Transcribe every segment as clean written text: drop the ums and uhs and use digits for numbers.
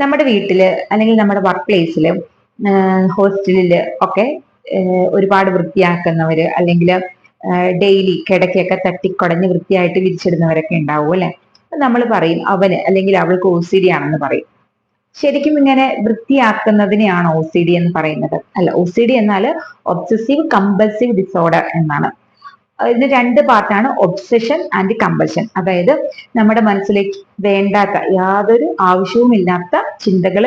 നമ്മുടെ വീട്ടില് അല്ലെങ്കിൽ നമ്മുടെ വർക്ക് പ്ലേസില് ഹോസ്റ്റലില് ഒക്കെ ഒരുപാട് വൃത്തിയാക്കുന്നവര് അല്ലെങ്കിൽ ഡെയിലി കിടക്കയൊക്കെ തട്ടിക്കുടഞ്ഞ് വൃത്തിയായിട്ട് വിരിച്ചിടുന്നവരൊക്കെ ഉണ്ടാവും അല്ലെ. നമ്മൾ പറയും അവന് അല്ലെങ്കിൽ അവൾക്ക് OCD ആണെന്ന് പറയും. ശരിക്കും ഇങ്ങനെ വൃത്തിയാക്കുന്നതിനെയാണ് OCD എന്ന് പറയുന്നത്? അല്ല, OCD എന്നാൽ ഒബ്സസീവ് കമ്പൽസീവ് ഡിസോർഡർ എന്നാണ്. ഇതിന് രണ്ട് പാർട്ടാണ്, ഒബ്സഷൻ ആൻഡ് കമ്പൽഷൻ. അതായത് നമ്മുടെ മനസ്സിലേക്ക് വേണ്ടാത്ത യാതൊരു ആവശ്യവുമില്ലാത്ത ചിന്തകൾ,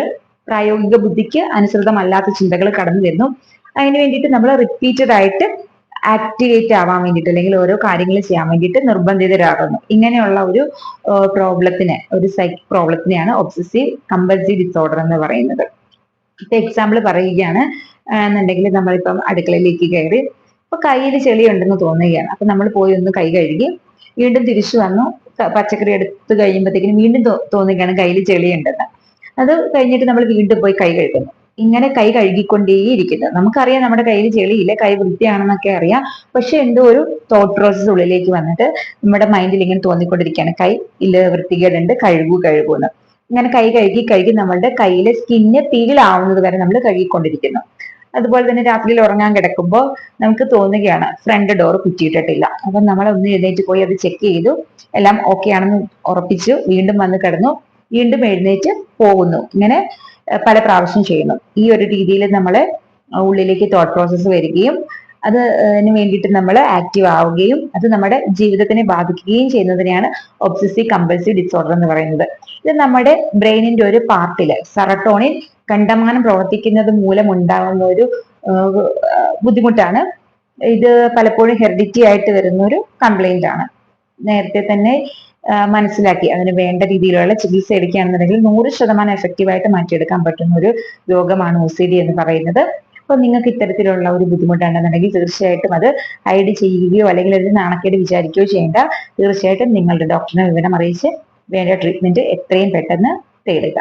പ്രായോഗിക ബുദ്ധിക്ക് അനുസൃതമല്ലാത്ത ചിന്തകൾ കടന്നു വരുന്നു. അതിന് വേണ്ടിയിട്ട് നമ്മൾ റിപ്പീറ്റഡ് ആയിട്ട് ആക്ടിവേറ്റ് ആവാൻ വേണ്ടിയിട്ട് അല്ലെങ്കിൽ ഓരോ കാര്യങ്ങൾ ചെയ്യാൻ വേണ്ടിയിട്ട് നിർബന്ധിതരാകുന്നു. ഇങ്ങനെയുള്ള ഒരു പ്രോബ്ലത്തിനെ, ഒരു സൈക്കിക് പ്രോബ്ലത്തിനെയാണ് ഒബ്സസീവ് കമ്പൽസീവ് ഡിസോർഡർ എന്ന് പറയുന്നത്. ഇപ്പൊ എക്സാമ്പിൾ പറയുകയാണ് എന്നുണ്ടെങ്കിൽ, നമ്മളിപ്പം അടുക്കളയിലേക്ക് കയറി, അപ്പൊ കയ്യിൽ ചെളി ഉണ്ടെന്ന് തോന്നുകയാണ്. അപ്പൊ നമ്മൾ പോയി ഒന്ന് കൈ കഴുകി വീണ്ടും തിരിച്ചു വന്നു, പച്ചക്കറി എടുത്ത് കഴിയുമ്പോഴത്തേക്കിനും വീണ്ടും തോന്നുകയാണ് കയ്യിൽ ചെളി ഉണ്ടെന്ന്. അത് കഴിഞ്ഞിട്ട് നമ്മൾ വീണ്ടും പോയി കൈ കഴുകുന്നു. ഇങ്ങനെ കൈ കഴുകിക്കൊണ്ടേയിരിക്കുന്നു. നമുക്കറിയാം നമ്മുടെ കയ്യിൽ ചെളിയില്ല, കൈ വൃത്തിയാണെന്നൊക്കെ അറിയാം. പക്ഷെ എന്തോ ഒരു തോട്ട് പ്രോസസ് ഉള്ളിലേക്ക് വന്നിട്ട് നമ്മുടെ മൈൻഡിൽ ഇങ്ങനെ തോന്നിക്കൊണ്ടിരിക്കുകയാണ്, കൈ ഇല്ല, വൃത്തികേടുണ്ട്, കഴുകുന്നു. ഇങ്ങനെ കൈ കഴുകി നമ്മളുടെ കയ്യിലെ സ്കിന്ന് പീൽ ആവുന്നത് വരെ നമ്മൾ കഴുകിക്കൊണ്ടിരിക്കുന്നു. അതുപോലെ തന്നെ രാത്രിയിൽ ഉറങ്ങാൻ കിടക്കുമ്പോൾ നമുക്ക് തോന്നുകയാണ് ഫ്രണ്ട് ഡോർ കുറ്റിയിട്ടിട്ടില്ല. അപ്പൊ നമ്മൾ ഒന്ന് എഴുന്നേറ്റ് പോയി അത് ചെക്ക് ചെയ്തു, എല്ലാം ഓക്കെ ആണെന്ന് ഉറപ്പിച്ചു, വീണ്ടും വന്ന് കിടന്നു, വീണ്ടും എഴുന്നേറ്റ് പോകുന്നു. ഇങ്ങനെ പല പ്രാവശ്യം ചെയ്യുന്നു. ഈ ഒരു രീതിയിൽ നമ്മളെ ഉള്ളിലേക്ക് തോട്ട് പ്രോസസ്സ് വരികയും അതിന് വേണ്ടിയിട്ട് നമ്മൾ ആക്റ്റീവ് ആവുകയും അത് നമ്മുടെ ജീവിതത്തിനെ ബാധിക്കുകയും ചെയ്യുന്നതിനെയാണ് ഒബ്സസീവ് കമ്പൽസീവ് ഡിസോർഡർ എന്ന് പറയുന്നത്. ഇത് നമ്മുടെ ബ്രെയിനിന്റെ ഒരു പാർട്ടില് സെറട്ടോണിൻ കണ്ടമാനം പ്രവർത്തിക്കുന്നത് മൂലം ഉണ്ടാകുന്ന ഒരു ബുദ്ധിമുട്ടാണ്. ഇത് പലപ്പോഴും ഹെറിഡിറ്റി ആയിട്ട് വരുന്ന ഒരു കംപ്ലൈന്റ് ആണ്. നേരത്തെ തന്നെ മനസ്സിലാക്കി അതിന് വേണ്ട രീതിയിലുള്ള ചികിത്സ എടുക്കുകയാണെന്നുണ്ടെങ്കിൽ 100% എഫക്റ്റീവായിട്ട് മാറ്റിയെടുക്കാൻ പറ്റുന്ന ഒരു രോഗമാണ് OCD എന്ന് പറയുന്നത്. അപ്പൊ നിങ്ങൾക്ക് ഇത്തരത്തിലുള്ള ഒരു ബുദ്ധിമുട്ടുണ്ടെന്നുണ്ടെങ്കിൽ തീർച്ചയായിട്ടും അത് ഹൈഡ് ചെയ്യുകയോ അല്ലെങ്കിൽ ഒരു നാണക്കേട് വിചാരിക്കുകയോ ചെയ്യേണ്ട. തീർച്ചയായിട്ടും നിങ്ങളുടെ ഡോക്ടറിനെ വിവരം അറിയിച്ച് വേണ്ട ട്രീറ്റ്മെന്റ് എത്രയും പെട്ടെന്ന് തേടുക.